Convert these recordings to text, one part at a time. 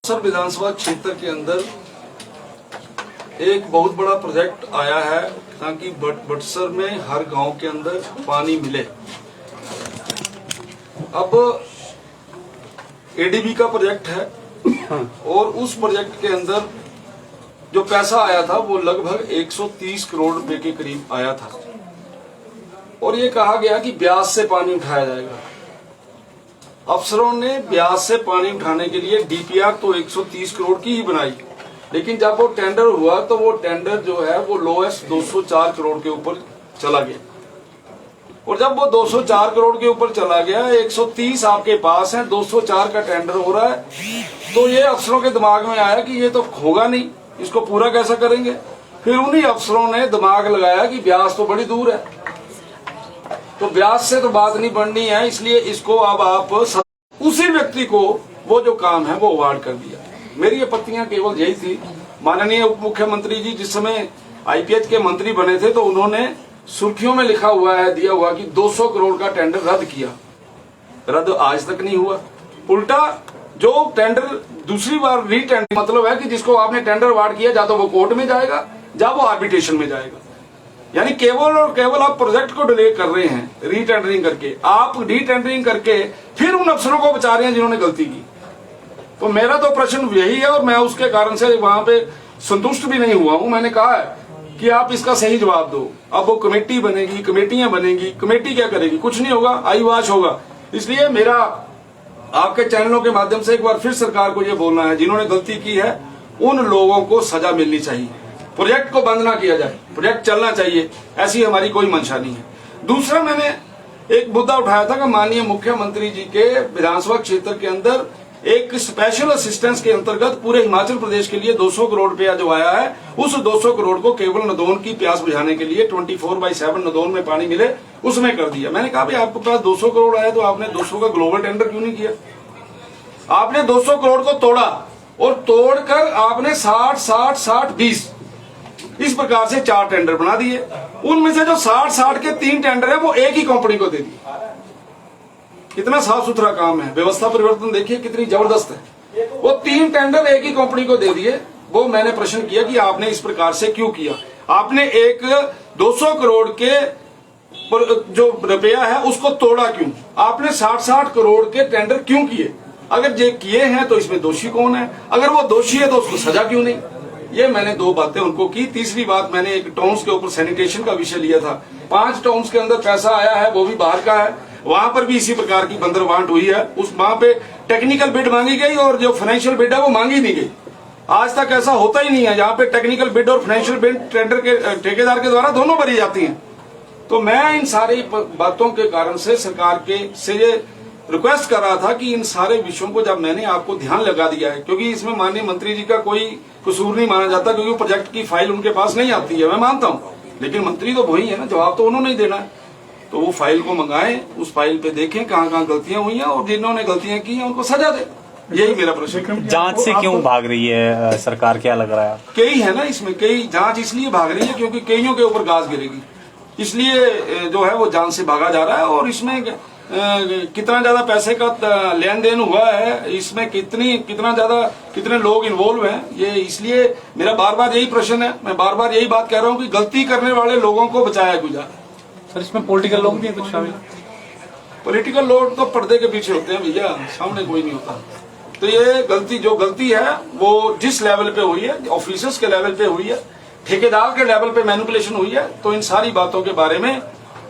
बक्सर विधानसभा क्षेत्र के अंदर एक बहुत बड़ा प्रोजेक्ट आया है ताकि बक्सर में हर गांव के अंदर पानी मिले। अब एडीबी का प्रोजेक्ट है और उस प्रोजेक्ट के अंदर जो पैसा आया था वो लगभग 130 करोड़ रुपए के करीब आया था और ये कहा गया कि ब्याज से पानी उठाया जाएगा। अफसरों ने ब्याज से पानी उठाने के लिए डीपीआर तो 130 करोड़ की ही बनाई, लेकिन जब वो टेंडर हुआ तो वो टेंडर जो है वो लोएस्ट 204 करोड़ के ऊपर चला गया और जब वो 204 करोड़ के ऊपर चला गया, 130 आपके पास है, 204 का टेंडर हो रहा है, तो ये अफसरों के दिमाग में आया कि ये तो होगा नहीं, इसको पूरा कैसा करेंगे। फिर उन्हीं अफसरों ने दिमाग लगाया कि ब्याज तो बड़ी दूर है, तो ब्याज से तो बात नहीं बढ़नी है, इसलिए इसको अब आप उसी व्यक्ति को वो जो काम है वो अवार्ड कर दिया। मेरी आपत्तियां केवल यही थी। माननीय उप मुख्यमंत्री जी जिस समय आईपीएच के मंत्री बने थे तो उन्होंने सुर्खियों में लिखा हुआ है, दिया हुआ कि 200 करोड़ का टेंडर रद्द किया, रद्द आज तक नहीं हुआ। उल्टा जो टेंडर दूसरी बार रीटेंडर मतलब है कि जिसको आपने टेंडर अवार्ड किया, जा तो वो कोर्ट में जाएगा, जा वो आर्बिट्रेशन में जाएगा। यानी केवल और केवल आप प्रोजेक्ट को डिले कर रहे हैं रीटेंडरिंग करके, आप रीटेंडरिंग करके फिर उन अफसरों को बचा रहे हैं जिन्होंने गलती की। तो मेरा तो प्रश्न यही है और मैं उसके कारण से वहां पे संतुष्ट भी नहीं हुआ हूं। मैंने कहा है कि आप इसका सही जवाब दो। अब वो कमेटी बनेगी, कमेटियां बनेगी, कमेटी क्या करेगी? कुछ नहीं होगा, आई वॉच होगा। इसलिए मेरा आपके चैनलों के माध्यम से एक बार फिर सरकार को ये बोलना है, जिन्होंने गलती की है उन लोगों को सजा मिलनी चाहिए, प्रोजेक्ट को बंद ना किया जाए, प्रोजेक्ट चलना चाहिए, ऐसी हमारी कोई मंशा नहीं है। दूसरा मैंने एक मुद्दा उठाया था कि माननीय मुख्यमंत्री जी के विधानसभा क्षेत्र के अंदर एक स्पेशल असिस्टेंस के अंतर्गत पूरे हिमाचल प्रदेश के लिए 200 करोड़ रुपया जो आया है, उस 200 करोड़ को केवल नदौन की प्यास बुझाने के लिए 24/7 नदौन में पानी मिले उसमें कर दिया। मैंने कहा भाई आपके पास 200 करोड़ आया तो आपने 200 का ग्लोबल टेंडर क्यों नहीं किया? आपने 200 करोड़ को तोड़ा और तोड़कर आपने 60-60-60-20 इस प्रकार से 4 टेंडर बना दिए। उनमें से जो 60-60 के 3 टेंडर है वो एक ही कंपनी को दे दिए। कितना साफ सुथरा काम है, व्यवस्था परिवर्तन देखिए कितनी जबरदस्त है। वो 3 टेंडर एक ही कंपनी को दे दिए। वो मैंने प्रश्न किया कि आपने इस प्रकार से क्यों किया? आपने एक 200 करोड़ के जो रुपया है उसको तोड़ा क्यों? आपने 60-60 करोड़ के टेंडर क्यों किए? अगर ये किए हैं तो इसमें दोषी कौन है? अगर वो दोषी है तो उसको सजा क्यों नहीं? ये मैंने 2 बातें उनको की। तीसरी बात मैंने एक टाउन्स के ऊपर सैनिटेशन का विषय लिया था। 5 टाउन्स के अंदर पैसा आया है, वो भी बाहर का है, वहां पर भी इसी प्रकार की बंदरबांट हुई है। उस वहां पे टेक्निकल बिड मांगी गई और जो फाइनेंशियल बिड है वो मांगी नहीं गई। आज तक ऐसा होता ही नहीं है जहां पे टेक्निकल बिड और फाइनेंशियल बिड टेंडर के ठेकेदार के द्वारा दोनों भरी जाती हैं। तो मैं इन सारी बातों के कारण से सरकार के से ये रिक्वेस्ट कर रहा था कि इन सारे विषयों को जब मैंने आपको ध्यान लगा दिया है, क्योंकि इसमें माननीय मंत्री जी का कोई कसूर नहीं माना जाता, क्योंकि प्रोजेक्ट की फाइल उनके पास नहीं आती है, मैं मानता हूं, लेकिन मंत्री तो वही है ना, जवाब तो उन्होंने ही देना है। तो वो फाइल को मंगाएं, उस फाइल पे देखें कहाँ कहाँ गलतियां हुई हैं और जिन्होंने गलतियां की हैं उनको सजा दे। यही मेरा प्रश्न। जांच से क्यों भाग रही है सरकार, क्या लग रहा है? कई है ना इसमें, कई जांच इसलिए भाग रही है क्योंकि कईयों के ऊपर गाज गिरेगी, इसलिए जो है वो जांच से भागा जा रहा है। और इसमें कितना ज्यादा पैसे का लेन देन हुआ है, इसमें कितने लोग इन्वॉल्व हैं, ये इसलिए मेरा बार बार यही प्रश्न है। मैं बार बार यही बात कह रहा हूँ कि गलती करने वाले लोगों को बचाया गुजरा। सर इसमें पॉलिटिकल लोग भी कुछ शामिल? पॉलिटिकल लोग तो पर्दे के पीछे होते हैं भैया, सामने कोई नहीं होता। तो ये जो गलती है वो जिस लेवल पे हुई है, ऑफिसर्स के लेवल पे हुई है, ठेकेदार के लेवल पे मैनिपुलेशन हुई है, तो इन सारी बातों के बारे में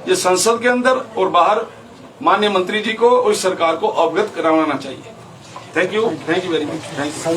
ये संसद के अंदर और बाहर माननीय मंत्री जी को और इस सरकार को अवगत कराना चाहिए। Thank you very much. Thank you.